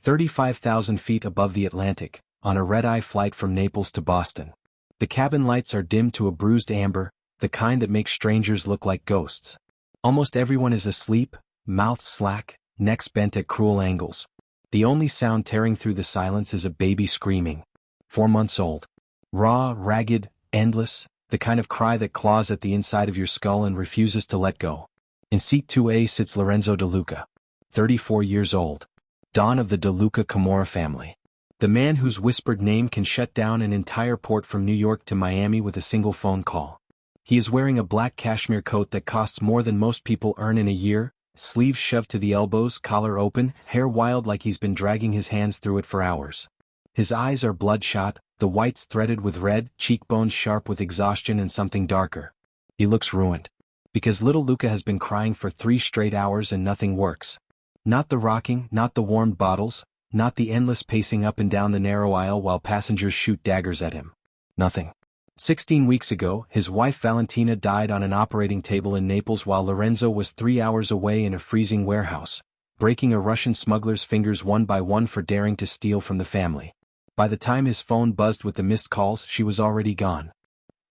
35,000 feet above the Atlantic, on a red-eye flight from Naples to Boston. The cabin lights are dimmed to a bruised amber, the kind that makes strangers look like ghosts. Almost everyone is asleep, mouths slack, necks bent at cruel angles. The only sound tearing through the silence is a baby screaming. 4 months old. Raw, ragged, endless, the kind of cry that claws at the inside of your skull and refuses to let go. In seat 2A sits Lorenzo De Luca, 34 years old. Don of the De Luca Camorra family. The man whose whispered name can shut down an entire port from New York to Miami with a single phone call. He is wearing a black cashmere coat that costs more than most people earn in a year, sleeves shoved to the elbows, collar open, hair wild like he's been dragging his hands through it for hours. His eyes are bloodshot, the whites threaded with red, cheekbones sharp with exhaustion and something darker. He looks ruined. Because little Luca has been crying for 3 straight hours and nothing works. Not the rocking, not the warmed bottles, not the endless pacing up and down the narrow aisle while passengers shoot daggers at him. Nothing. 16 weeks ago, his wife Valentina died on an operating table in Naples while Lorenzo was 3 hours away in a freezing warehouse, breaking a Russian smuggler's fingers one by one for daring to steal from the family. By the time his phone buzzed with the missed calls, she was already gone.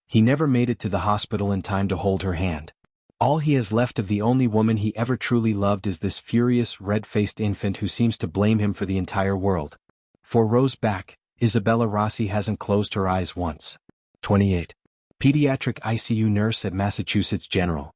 He never made it to the hospital in time to hold her hand. All he has left of the only woman he ever truly loved is this furious, red-faced infant who seems to blame him for the entire world. 4 rows back, Isabella Rossi hasn't closed her eyes once. 28. Pediatric ICU nurse at Massachusetts General.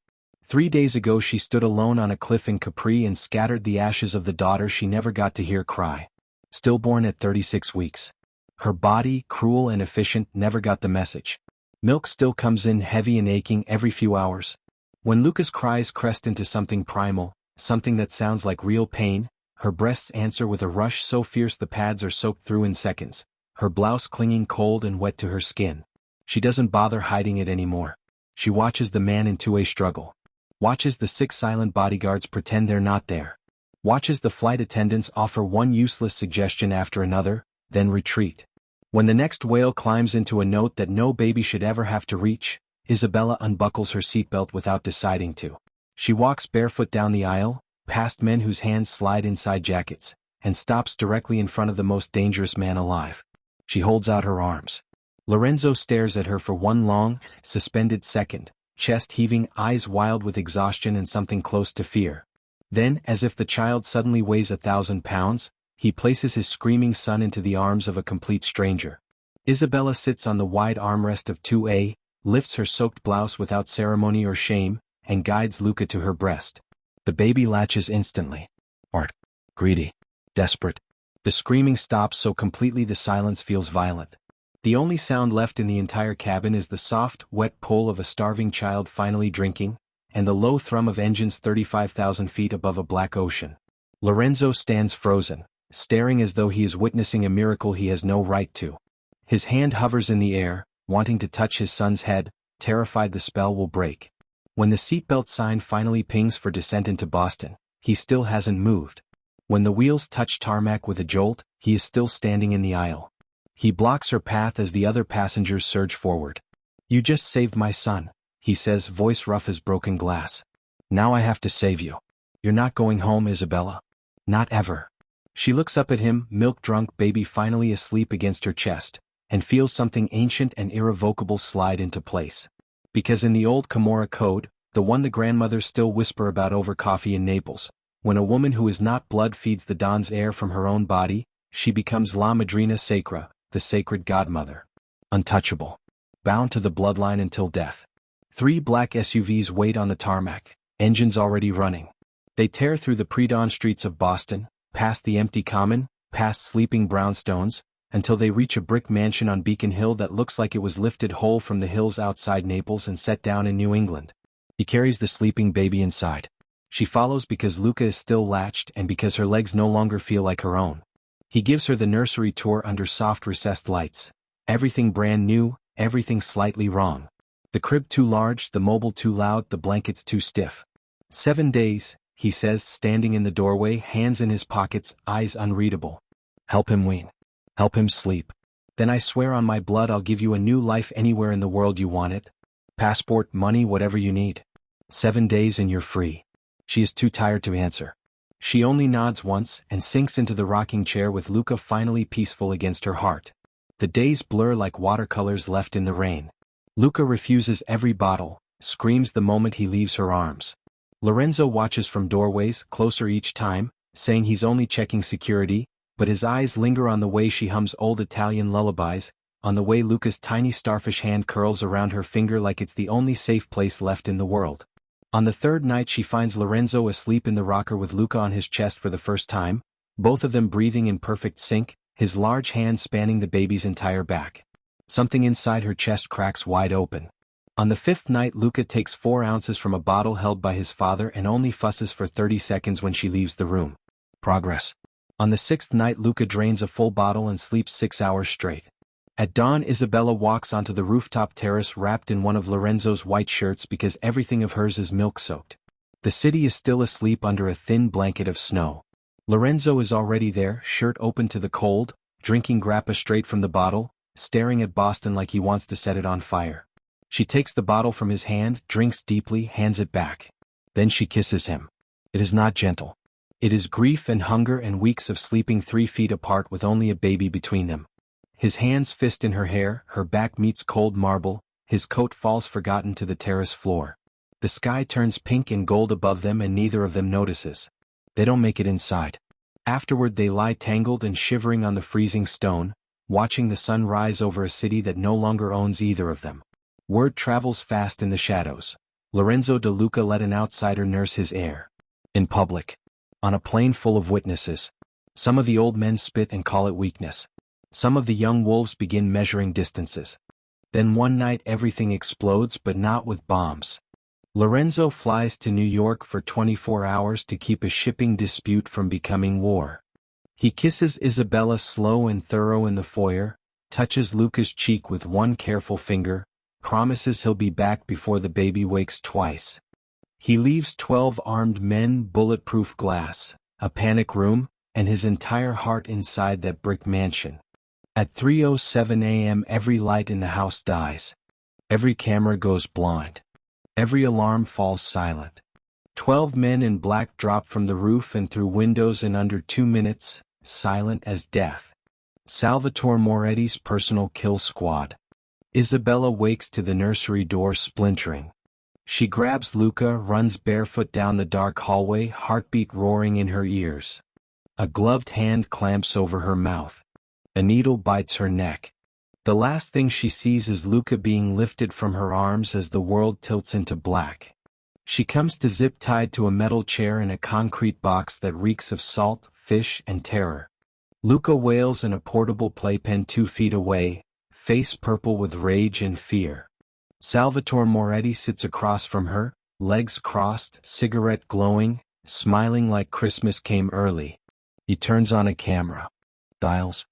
3 days ago she stood alone on a cliff in Capri and scattered the ashes of the daughter she never got to hear cry. Stillborn at 36 weeks. Her body, cruel and efficient, never got the message. Milk still comes in heavy and aching every few hours. When Luca's cries crest into something primal, something that sounds like real pain, her breasts answer with a rush so fierce the pads are soaked through in seconds, her blouse clinging cold and wet to her skin. She doesn't bother hiding it anymore. She watches the man in 2A struggle. Watches the 6 silent bodyguards pretend they're not there. Watches the flight attendants offer one useless suggestion after another, then retreat. When the next wail climbs into a note that no baby should ever have to reach, Isabella unbuckles her seatbelt without deciding to. She walks barefoot down the aisle, past men whose hands slide inside jackets, and stops directly in front of the most dangerous man alive. She holds out her arms. Lorenzo stares at her for one long, suspended second, chest heaving, eyes wild with exhaustion and something close to fear. Then, as if the child suddenly weighs 1,000 pounds, he places his screaming son into the arms of a complete stranger. Isabella sits on the wide armrest of 2A, lifts her soaked blouse without ceremony or shame, and guides Luca to her breast. The baby latches instantly. Art. Greedy. Desperate. The screaming stops so completely the silence feels violent. The only sound left in the entire cabin is the soft, wet pull of a starving child finally drinking, and the low thrum of engines 35,000 feet above a black ocean. Lorenzo stands frozen, staring as though he is witnessing a miracle he has no right to. His hand hovers in the air, wanting to touch his son's head, terrified the spell will break. When the seatbelt sign finally pings for descent into Boston, he still hasn't moved. When the wheels touch tarmac with a jolt, he is still standing in the aisle. He blocks her path as the other passengers surge forward. "You just saved my son," he says, voice rough as broken glass. "Now I have to save you. You're not going home, Isabella. Not ever." She looks up at him, milk-drunk baby finally asleep against her chest, and feels something ancient and irrevocable slide into place. Because in the old Camorra code, the one the grandmothers still whisper about over coffee in Naples, when a woman who is not blood feeds the Don's heir from her own body, she becomes la madrina sacra, the sacred godmother. Untouchable. Bound to the bloodline until death. 3 black SUVs wait on the tarmac, engines already running. They tear through the pre-dawn streets of Boston, past the empty common, past sleeping brownstones, until they reach a brick mansion on Beacon Hill that looks like it was lifted whole from the hills outside Naples and set down in New England. He carries the sleeping baby inside. She follows because Luca is still latched and because her legs no longer feel like her own. He gives her the nursery tour under soft recessed lights. Everything brand new, everything slightly wrong. The crib too large, the mobile too loud, the blankets too stiff. 7 days, he says, standing in the doorway, hands in his pockets, eyes unreadable. Help him wean. Help him sleep. Then I swear on my blood I'll give you a new life anywhere in the world you want it. Passport, money, whatever you need. 7 days and you're free. She is too tired to answer. She only nods once and sinks into the rocking chair with Luca finally peaceful against her heart. The days blur like watercolors left in the rain. Luca refuses every bottle, screams the moment he leaves her arms. Lorenzo watches from doorways, closer each time, saying he's only checking security, but his eyes linger on the way she hums old Italian lullabies, on the way Luca's tiny starfish hand curls around her finger like it's the only safe place left in the world. On the third night she finds Lorenzo asleep in the rocker with Luca on his chest for the first time, both of them breathing in perfect sync, his large hand spanning the baby's entire back. Something inside her chest cracks wide open. On the fifth night Luca takes 4 ounces from a bottle held by his father and only fusses for 30 seconds when she leaves the room. Progress. On the 6th night Luca drains a full bottle and sleeps 6 hours straight. At dawn Isabella walks onto the rooftop terrace wrapped in one of Lorenzo's white shirts because everything of hers is milk-soaked. The city is still asleep under a thin blanket of snow. Lorenzo is already there, shirt open to the cold, drinking grappa straight from the bottle, staring at Boston like he wants to set it on fire. She takes the bottle from his hand, drinks deeply, hands it back. Then she kisses him. It is not gentle. It is grief and hunger and weeks of sleeping 3 feet apart with only a baby between them. His hands fist in her hair, her back meets cold marble, his coat falls forgotten to the terrace floor. The sky turns pink and gold above them and neither of them notices. They don't make it inside. Afterward they lie tangled and shivering on the freezing stone, watching the sun rise over a city that no longer owns either of them. Word travels fast in the shadows. Lorenzo De Luca let an outsider nurse his heir. In public. On a plane full of witnesses. Some of the old men spit and call it weakness. Some of the young wolves begin measuring distances. Then one night everything explodes but not with bombs. Lorenzo flies to New York for 24 hours to keep a shipping dispute from becoming war. He kisses Isabella slow and thorough in the foyer, touches Luca's cheek with one careful finger, promises he'll be back before the baby wakes twice. He leaves 12 armed men, bulletproof glass, a panic room, and his entire heart inside that brick mansion. At 3:07 a.m. every light in the house dies. Every camera goes blind. Every alarm falls silent. 12 men in black drop from the roof and through windows in under 2 minutes, silent as death. Salvatore Moretti's personal kill squad. Isabella wakes to the nursery door splintering. She grabs Luca, runs barefoot down the dark hallway, heartbeat roaring in her ears. A gloved hand clamps over her mouth. A needle bites her neck. The last thing she sees is Luca being lifted from her arms as the world tilts into black. She comes to zip-tied to a metal chair in a concrete box that reeks of salt, fish, and terror. Luca wails in a portable playpen 2 feet away, face purple with rage and fear. Salvatore Moretti sits across from her, legs crossed, cigarette glowing, smiling like Christmas came early. He turns on a camera. Dials.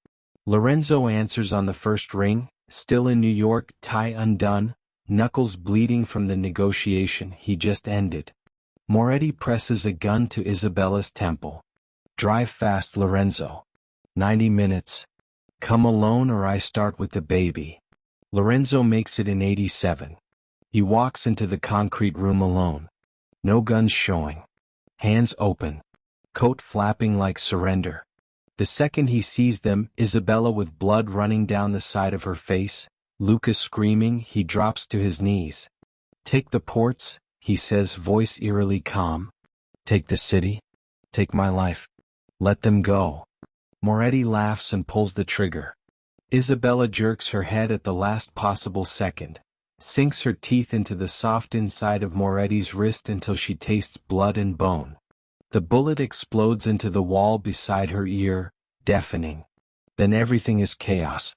Lorenzo answers on the first ring, still in New York, tie undone, knuckles bleeding from the negotiation he just ended. Moretti presses a gun to Isabella's temple. Drive fast, Lorenzo. 90 minutes. Come alone or I start with the baby. Lorenzo makes it in 87. He walks into the concrete room alone. No guns showing. Hands open. Coat flapping like surrender. The second he sees them, Isabella with blood running down the side of her face, Luca screaming, he drops to his knees. Take the ports, he says, voice eerily calm. Take the city. Take my life. Let them go. Moretti laughs and pulls the trigger. Isabella jerks her head at the last possible second, sinks her teeth into the soft inside of Moretti's wrist until she tastes blood and bone. The bullet explodes into the wall beside her ear, deafening. Then everything is chaos.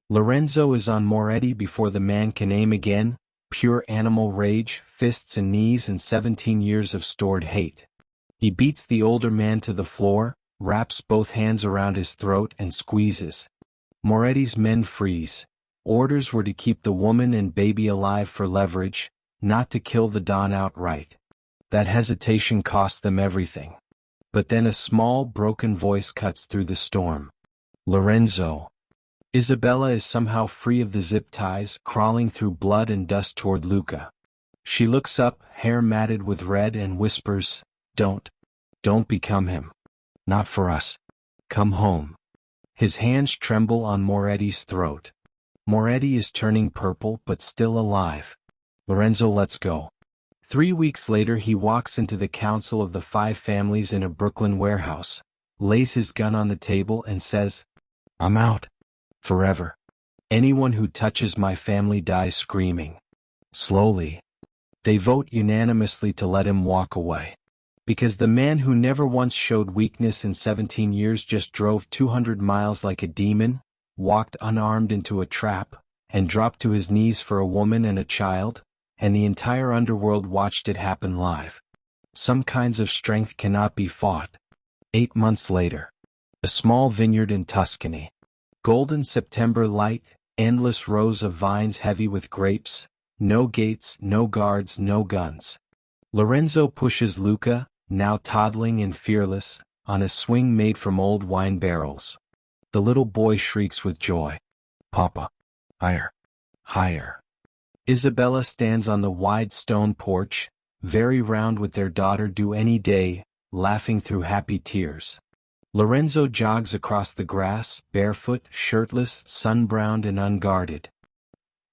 Lorenzo is on Moretti before the man can aim again, pure animal rage, fists and knees and 17 years of stored hate. He beats the older man to the floor, wraps both hands around his throat and squeezes. Moretti's men freeze. Orders were to keep the woman and baby alive for leverage, not to kill the Don outright. That hesitation cost them everything. But then a small, broken voice cuts through the storm. Lorenzo. Isabella is somehow free of the zip ties, crawling through blood and dust toward Luca. She looks up, hair matted with red, and whispers, "Don't. Don't become him. Not for us. Come home. His hands tremble on Moretti's throat. Moretti is turning purple but still alive. Lorenzo lets go. 3 weeks later he walks into the council of the 5 families in a Brooklyn warehouse, lays his gun on the table and says, "I'm out. Forever. Anyone who touches my family dies screaming." Slowly, they vote unanimously to let him walk away. Because the man who never once showed weakness in 17 years just drove 200 miles like a demon, walked unarmed into a trap, and dropped to his knees for a woman and a child, and the entire underworld watched it happen live. Some kinds of strength cannot be fought. 8 months later. A small vineyard in Tuscany. Golden September light, endless rows of vines heavy with grapes, no gates, no guards, no guns. Lorenzo pushes Luca, now toddling and fearless, on a swing made from old wine barrels. The little boy shrieks with joy. "Papa. Higher. Higher." Isabella stands on the wide stone porch, very round with their daughter due any day, laughing through happy tears. Lorenzo jogs across the grass, barefoot, shirtless, sun-browned and unguarded.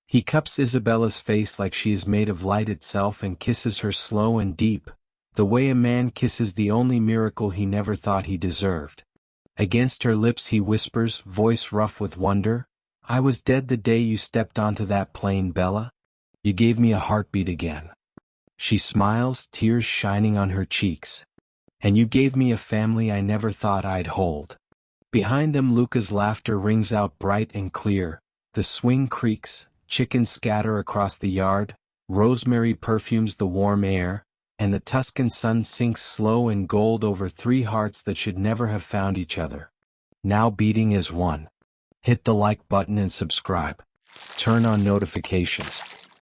He cups Isabella's face like she is made of light itself and kisses her slow and deep, the way a man kisses the only miracle he never thought he deserved. Against her lips he whispers, voice rough with wonder, "I was dead the day you stepped onto that plane, Bella. You gave me a heartbeat again." She smiles, tears shining on her cheeks. "And you gave me a family I never thought I'd hold." Behind them Luca's laughter rings out bright and clear, the swing creaks, chickens scatter across the yard, rosemary perfumes the warm air, and the Tuscan sun sinks slow and gold over 3 hearts that should never have found each other. Now beating as one. Hit the like button and subscribe. Turn on notifications.